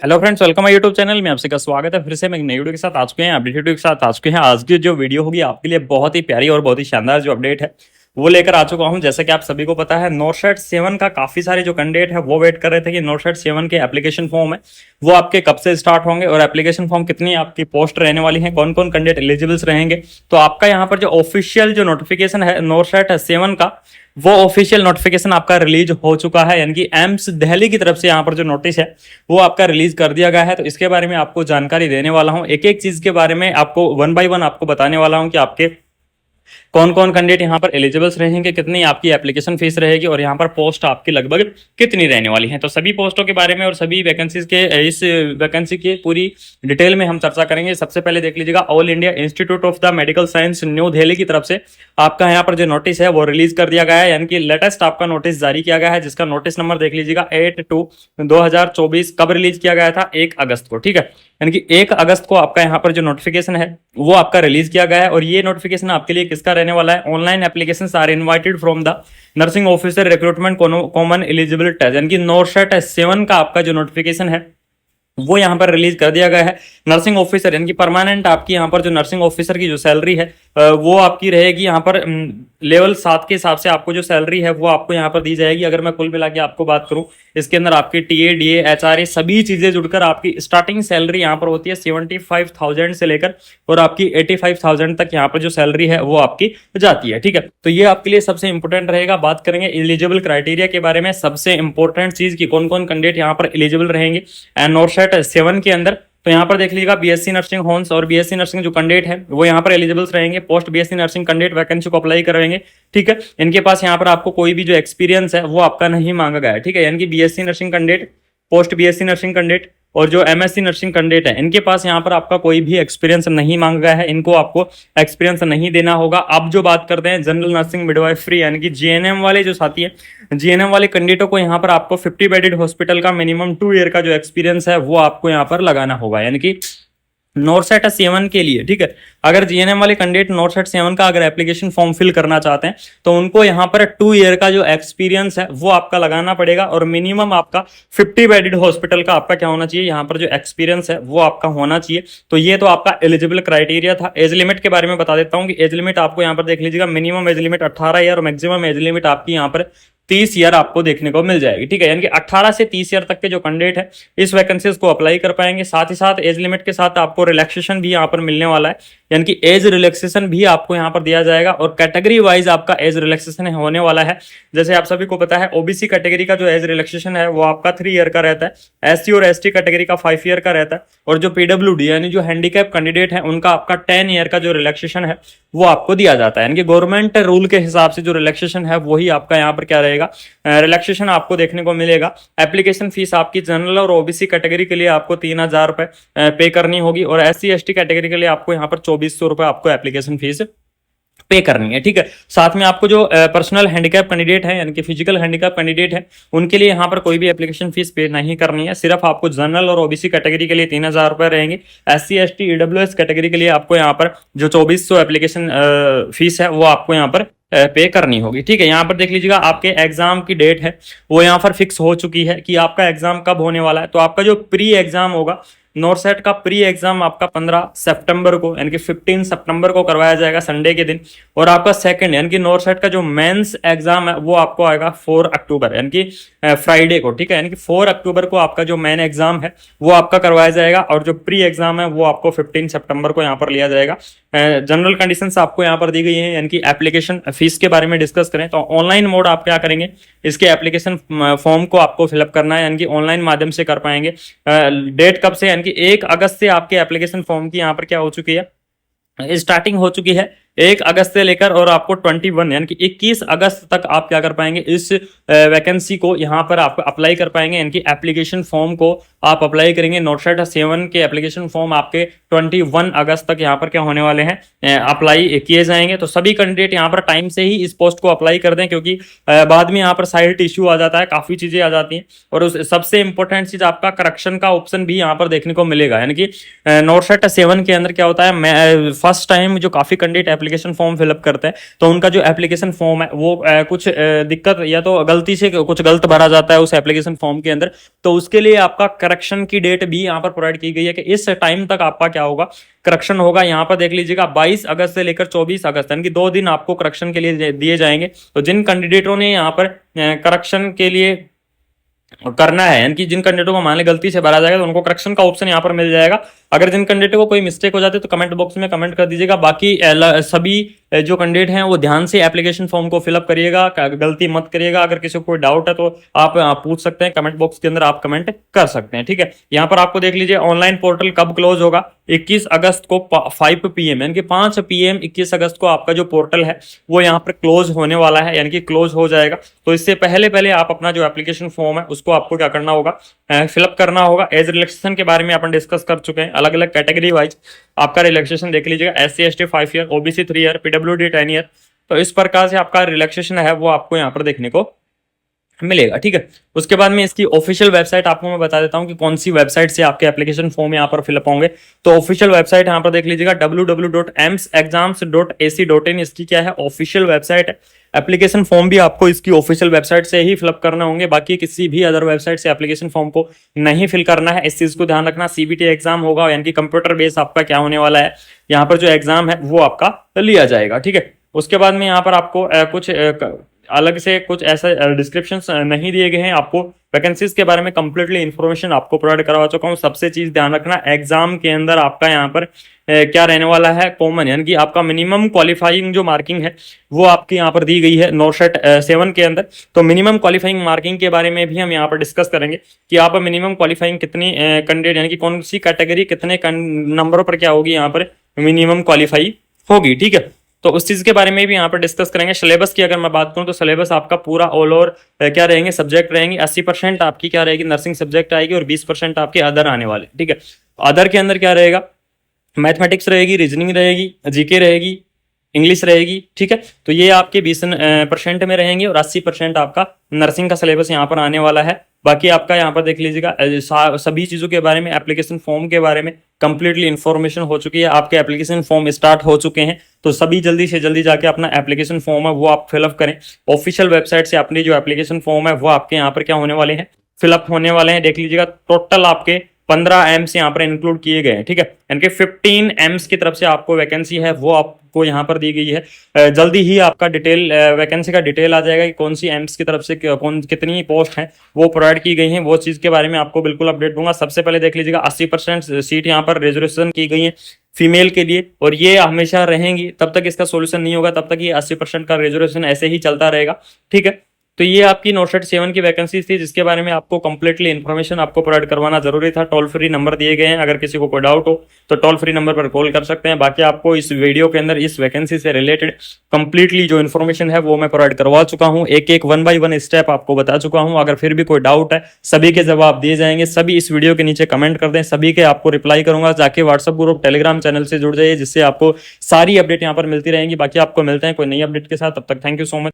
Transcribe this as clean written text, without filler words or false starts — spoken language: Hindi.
Hello friends, welcome my YouTube channel में आपसे का स्वागत है। फिर से मैं एक नई वीडियो के साथ आ चुके हैं, अपडेट वीडियो के साथ आ चुके हैं। आज की जो वीडियो होगी आपके लिए बहुत ही प्यारी और बहुत ही शानदार जो अपडेट है वो लेकर आ चुका हूं। जैसा कि आप सभी को पता है, नोटशेड 7 का काफी सारे जो कैंडिडेट है वो वेट कर रहे थे कि नोटशेड 7 के एप्लीकेशन फॉर्म है वो आपके कब से स्टार्ट होंगे और एप्लीकेशन फॉर्म कितनी आपकी पोस्ट रहने वाली है, कौन कौन कैंडिडेट एलिजिबल्स रहेंगे। तो आपका यहाँ पर जो ऑफिशियल जो नोटिफिकेशन है नोटशेड 7 का, वो ऑफिशियल नोटिफिकेशन आपका रिलीज हो चुका है। यानी कि एम्स दिल्ली की तरफ से यहाँ पर जो नोटिस है वो आपका रिलीज कर दिया गया है। तो इसके बारे में आपको जानकारी देने वाला हूँ, एक एक चीज के बारे में आपको वन बाय वन आपको बताने वाला हूँ कि आपके कौन कौन कैंडिडेट यहाँ पर एलिजिबल्स रहेंगे, कितनी आपकी एप्लीकेशन फीस रहेगी और यहाँ पर पोस्ट आपकी लगभग कितनी रहने वाली है। तो सभी पोस्टों के बारे में और सभी वैकेंसीज के इस वैकेंसी की पूरी डिटेल में हम चर्चा करेंगे। सबसे पहले देख लीजिएगा, all India institute of the medical science new Delhi की तरफ से आपका यहाँ पर जो नोटिस है वो रिलीज कर दिया गया है। यानी कि लेटेस्ट आपका नोटिस जारी किया गया है, जिसका नोटिस नंबर देख लीजिएगा 8/2/2024। कब रिलीज किया गया था? 1 अगस्त को। ठीक है, यानी कि 1 अगस्त को आपका यहाँ पर जो नोटिफिकेशन है वो आपका रिलीज किया गया है। और ये नोटिफिकेशन आपके लिए किसका रहने वाला है? Online applications are invited from the nursing officer recruitment common eligibility test. यानी कि नोटशेड 7 का आपका जो नोटिफिकेशन है वो यहाँ पर रिलीज कर दिया गया है। नर्सिंग ऑफिसर यानी कि परमानेंट आपकी यहाँ पर जो नर्सिंग ऑफिसर की जो सैलरी है वो आपकी रहेगी यहाँ पर लेवल 7 के हिसाब से आपको जो सैलरी है वो आपको यहाँ पर दी जाएगी। अगर मैं कुल मिला के आपको बात करूं, इसके अंदर आपकी टीए, डीए, एचआरए सभी चीजें जुड़कर आपकी स्टार्टिंग सैलरी यहाँ पर होती है 75,000 से लेकर और आपकी 85,000 तक यहाँ पर जो सैलरी है वो आपकी जाती है। ठीक है, तो ये आपके लिए सबसे इंपॉर्टेंट रहेगा। बात करेंगे एलिजिबल क्राइटेरिया के बारे में, सबसे इंपॉर्टेंट चीज की कौन कौन कैंडिडेट यहाँ पर एलिजिबल रहेंगे नोटशेड 7 के अंदर। तो यहाँ पर देख लीजिएगा, बीएससी नर्सिंग होम्स और बीएससी नर्सिंग जो कैंडिडेट है वो यहाँ पर एलिजिबल्स रहेंगे। Post BSc nursing candidate vacancy को अप्लाई करेंगे। ठीक है, इनके पास यहाँ पर आपको कोई भी जो एक्सपीरियंस है वो आपका नहीं मांगा गया है। ठीक है, यानी कि BSc nursing candidate, post BSc nursing candidate और जो एमएससी नर्सिंग कैंडिडेट है इनके पास यहाँ पर आपका कोई भी एक्सपीरियंस नहीं मांगा गया है, इनको आपको एक्सपीरियंस नहीं देना होगा। अब जो बात करते हैं जनरल नर्सिंग मिडवाइफरी यानी कि जीएनएम वाले जो साथी है, जीएनएम वाले कैंडिडेटों को यहाँ पर आपको 50 बेडेड हॉस्पिटल का मिनिमम 2 ईयर का जो एक्सपीरियंस है वो आपको यहाँ पर लगाना होगा। यानी कि नोटशेड 7 के लिए, ठीक है, अगर जीएनएम वाले कैंडिडेट नोटशेड 7 का अगर एप्लीकेशन फॉर्म फिल करना चाहते हैं तो उनको यहाँ पर 2 ईयर का जो एक्सपीरियंस है वो आपका लगाना पड़ेगा और मिनिमम आपका 50 बेडेड हॉस्पिटल का आपका क्या होना चाहिए, यहाँ पर जो एक्सपीरियंस है वो आपका होना चाहिए। तो ये तो आपका एलिजिबल क्राइटेरिया था। एज लिमिट के बारे में बता देता हूँ कि एज लिमिट आपको यहाँ पर देख लीजिएगा, मिनिमम एज लिमिट 18 ईयर और मैक्सिमम एज लिमिट आपकी यहाँ पर 30 ईयर आपको देखने को मिल जाएगी। ठीक है, यानी कि 18 से 30 ईयर तक के जो कैंडिडेट है इस वैकेंसीज को अप्लाई कर पाएंगे। साथ ही साथ एज लिमिट के साथ आपको रिलैक्सेशन भी यहाँ पर मिलने वाला है, यानी कि एज रिलैक्सेशन भी आपको यहाँ पर दिया जाएगा और कैटेगरी वाइज आपका एज रिलैक्सेशन होने वाला है। जैसे आप सभी को पता है, ओबीसी कैटेगरी का जो एज रिलैक्सेशन है वो आपका 3 ईयर का रहता है, एससी और एसटी कैटेगरी का 5 ईयर का रहता है और जो पीडब्ल्यूडी यानी जो हैंडीकैप कैंडिडेट है उनका आपका 10 ईयर का जो रिलैक्सेशन है वो आपको दिया जाता है। यानी कि गवर्नमेंट रूल के हिसाब से जो रिलैक्सेशन है वही आपका यहाँ पर क्या रहेगा, रिलैक्सेशन आपको देखने को मिलेगा। एप्लीकेशन फीस आपकी जनरल और ओबीसी कैटेगरी के लिए आपको 3,000 रुपए पे करनी होगी और एससी एसटी कैटेगरी के लिए आपको यहाँ पर 2,400 रुपए आपको एप्लीकेशन फीस पे करनी है। ठीक है, साथ में आपको जो पर्सनल हैंडीकैप कैंडिडेट है यानी कि फिजिकल हैंडीकैप कैंडिडेट है उनके लिए यहाँ पर कोई भी एप्लीकेशन फीस पे नहीं करनी है। सिर्फ आपको जनरल और ओबीसी कैटेगरी के लिए 3,000 रुपए रहेंगे। एससी एसटी ईडब्ल्यूएस कैटेगरी के लिए आपको यहाँ पर जो 2,400 एप्लीकेशन फीस है वो आपको यहाँ पर पे करनी होगी। ठीक है, यहाँ पर देख लीजिएगा, आपके एग्जाम की डेट है वो यहाँ पर फिक्स हो चुकी है कि आपका एग्जाम कब होने वाला है। तो आपका जो प्री एग्जाम होगा, नोटशेड का प्री एग्जाम आपका 15 सितंबर को यानी कि 15 सितंबर को करवाया जाएगा संडे के दिन। और आपका सेकंड यानी कि नोटशेड का जो मेंस एग्जाम है वो आपको आएगा 4 अक्टूबर यानी कि फ्राइडे को। ठीक है, यानी कि 4 अक्टूबर को आपका जो मेन एग्जाम है वो आपका करवाया जाएगा और जो प्री एग्जाम है वो आपको 15 सितंबर को यहाँ पर लिया जाएगा। जनरल कंडीशंस आपको यहाँ पर दी गई है। यानी कि एप्लीकेशन फीस के बारे में डिस्कस करें तो ऑनलाइन मोड आप क्या करेंगे, इसके एप्लीकेशन फॉर्म को आपको फिलअप करना है, यानी कि ऑनलाइन माध्यम से कर पाएंगे। डेट कब से, यानी कि 1 अगस्त से आपके एप्लीकेशन फॉर्म की यहाँ पर क्या हो चुकी है, स्टार्टिंग हो चुकी है 1 अगस्त से लेकर और आपको 21 यानी कि 21 अगस्त तक आप क्या कर पाएंगे, इस वैकेंसी को यहाँ पर आप अप्लाई कर पाएंगे। यानी कि एप्लीकेशन फॉर्म को आप अप्लाई करेंगे। नोटशेड 7 के एप्लीकेशन फॉर्म आपके 21 अगस्त तक यहाँ पर क्या होने वाले हैं, अप्लाई किए जाएंगे। तो सभी कैंडिडेट यहाँ पर टाइम से ही इस पोस्ट को अप्लाई कर दें, क्योंकि बाद में यहाँ पर साइट इश्यू आ जाता है, काफी चीजें आ जाती हैं और उस सबसे इंपॉर्टेंट चीज आपका करेक्शन का ऑप्शन भी यहाँ पर देखने को मिलेगा। यानी कि नोटशेड 7 के अंदर क्या होता है, फर्स्ट टाइम जो काफी कैंडिडेट एप्लीकेशन फॉर्म फिलअप करते हैं तो उनका जो एप्लीकेशन फॉर्म है वो कुछ दिक्कत या तो गलती से कुछ गलत भरा जाता है उस एप्लीकेशन फॉर्म के अंदर, तो उसके लिए आपका करेक्शन की डेट भी यहाँ पर प्रोवाइड की गई है कि इस टाइम तक आपका क्या होगा, करेक्शन होगा। यहाँ पर देख लीजिएगा 22 अगस्त से लेकर 24 अगस्त यानी कि 2 दिन आपको करेक्शन के लिए दिए जाएंगे। तो जिन कैंडिडेटों ने यहाँ पर करेक्शन के लिए करना है, यानी कि जिन कैंडिडेटों को मान ले गलती से भरा जाएगा तो उनको करेक्शन का ऑप्शन यहाँ पर मिल जाएगा। अगर जिन कैंडिडेटों को कोई मिस्टेक हो जाती है तो कमेंट बॉक्स में कमेंट कर दीजिएगा। बाकी सभी जो कैंडिडेट हैं वो ध्यान से एप्लीकेशन फॉर्म को फिलअप करिएगा, गलती मत करिएगा। अगर किसी को कोई डाउट है तो आप पूछ सकते हैं, कमेंट बॉक्स के अंदर आप कमेंट कर सकते हैं, ठीक है। यहाँ पर आपको देख लीजिए ऑनलाइन पोर्टल कब क्लोज होगा, 21 अगस्त को 5 PM यानी कि 5 PM 21 अगस्त को आपका जो पोर्टल है वो यहाँ पर क्लोज होने वाला है, यानी कि क्लोज हो जाएगा। तो इससे पहले पहले आप अपना जो एप्लीकेशन फॉर्म है उसको आपको क्या करना होगा, फिलअप करना होगा। एज रिलैक्सेशन के बारे में अपन डिस्कस कर चुके हैं, अलग अलग कैटेगरी वाइज आपका रिलैक्सेशन देख लीजिएगा। SC ST 5 year, OBC 3 year, PWD 10 year. तो इस प्रकार से आपका रिलैक्सेशन है वो आपको यहाँ पर देखने को मिलेगा, ठीक है। उसके बाद में इसकी ऑफिशियल वेबसाइट आपको मैं बता देता हूं कि कौन सी वेबसाइट से आपके एप्लीकेशन फॉर्म यहाँ पर फिलअप होंगे। तो ऑफिशियल वेबसाइट यहाँ पर देख लीजिएगा www.emsexams.ac.in, इसकी क्या है ऑफिशियल वेबसाइट है। एप्लीकेशन फॉर्म भी आपको इसकी ऑफिशियल वेबसाइट से ही फिलअप करने होंगे, बाकी किसी भी अदर वेबसाइट से एप्लीकेशन फॉर्म को नहीं फिल करना है। इस चीज को ध्यान रखना। CBT एग्जाम होगा यानी कि कंप्यूटर बेस आपका क्या होने वाला है, यहाँ पर जो एग्जाम है वो आपका लिया जाएगा, ठीक है। उसके बाद में यहाँ पर आपको कुछ अलग से कुछ ऐसा डिस्क्रिप्शन नहीं दिए गए हैं, आपको वैकेंसीज के बारे में कंप्लीटली इंफॉर्मेशन आपको प्रोवाइड करवा चुका हूँ। सबसे चीज ध्यान रखना, एग्जाम के अंदर आपका यहाँ पर क्या रहने वाला है, कॉमन यानी कि आपका मिनिमम क्वालिफाइंग जो मार्किंग है वो आपकी यहाँ पर दी गई है नॉरशेट 7 के अंदर। तो मिनिमम क्वालिफाइंग मार्किंग के बारे में भी हम यहाँ पर डिस्कस करेंगे कि आप मिनिमम क्वालिफाइंग कितनी कैंडिडेट यानी कि कौन सी कैटेगरी कितने नंबरों पर क्या होगी यहाँ पर मिनिमम क्वालिफाई होगी, ठीक है। तो उस चीज के बारे में भी यहाँ पर डिस्कस करेंगे। सिलेबस की अगर मैं बात करूं तो सिलेबस आपका पूरा ऑल ओवर क्या रहेंगे, सब्जेक्ट रहेंगे। 80% आपकी क्या रहेगी, नर्सिंग सब्जेक्ट आएगी और 20% आपके अदर आने वाले, ठीक है। अदर के अंदर क्या रहेगा, मैथमेटिक्स रहेगी, रीजनिंग रहेगी, जीके रहेगी, इंग्लिश रहेगी, ठीक है। तो ये आपके 20% में रहेंगे और 80% आपका नर्सिंग का सिलेबस यहाँ पर आने वाला है। बाकी आपका यहाँ पर देख लीजिएगा सभी चीजों के बारे में, एप्लीकेशन फॉर्म के बारे में कंप्लीटली इंफॉर्मेशन हो चुकी है। आपके एप्लीकेशन फॉर्म स्टार्ट हो चुके हैं, तो सभी जल्दी से जल्दी जाके अपना एप्लीकेशन फॉर्म है वो आप फिलअप करें। ऑफिशियल वेबसाइट से अपनी जो एप्लीकेशन फॉर्म है वो आपके यहाँ पर क्या होने वाले हैं, फिलअप होने वाले हैं। देख लीजिएगा टोटल आपके 15 एम्स यहाँ पर इंक्लूड किए गए हैं, ठीक है। यानी कि 15 एम्स की तरफ से आपको वैकेंसी है वो आपको यहाँ पर दी गई है। जल्दी ही आपका डिटेल वैकेंसी का डिटेल आ जाएगा कि कौन सी एम्स की तरफ से कौन कितनी पोस्ट हैं वो प्रोवाइड की गई हैं, वो चीज़ के बारे में आपको बिल्कुल अपडेट दूंगा। सबसे पहले देख लीजिएगा 80% सीट यहाँ पर रिजर्वेशन की गई है फीमेल के लिए, और ये हमेशा रहेंगी तब तक इसका सोल्यूशन नहीं होगा, तब तक ये 80% का रिजर्वेशन ऐसे ही चलता रहेगा, ठीक है। तो ये आपकी नॉरशेट 7 की वैकेंसी थी जिसके बारे में आपको कंप्लीटली इन्फॉर्मेशन आपको प्रोवाइड करवाना जरूरी था। टोल फ्री नंबर दिए गए हैं, अगर किसी को कोई डाउट हो तो टोल फ्री नंबर पर कॉल कर सकते हैं। बाकी आपको इस वीडियो के अंदर इस वैकेंसी से रिलेटेड कंप्लीटली जो इन्फॉर्मेशन है वो मैं प्रोवाइड करवा चुका हूँ, एक एक 1 by 1 स्टेप आपको बता चुका हूँ। अगर फिर भी कोई डाउट है सभी के जवाब दिए जाएंगे। सभी इस वीडियो के नीचे कमेंट कर दें, सभी के आपको रिप्लाई करूंगा। जाके व्हाट्सएप ग्रुप टेलीग्राम चैनल से जुड़ जाइए जिससे आपको सारी अपडेट यहाँ पर मिलती रहेंगी। बाकी आपको मिलते हैं कोई नई अपडेट के साथ, तब तक थैंक यू सो मच।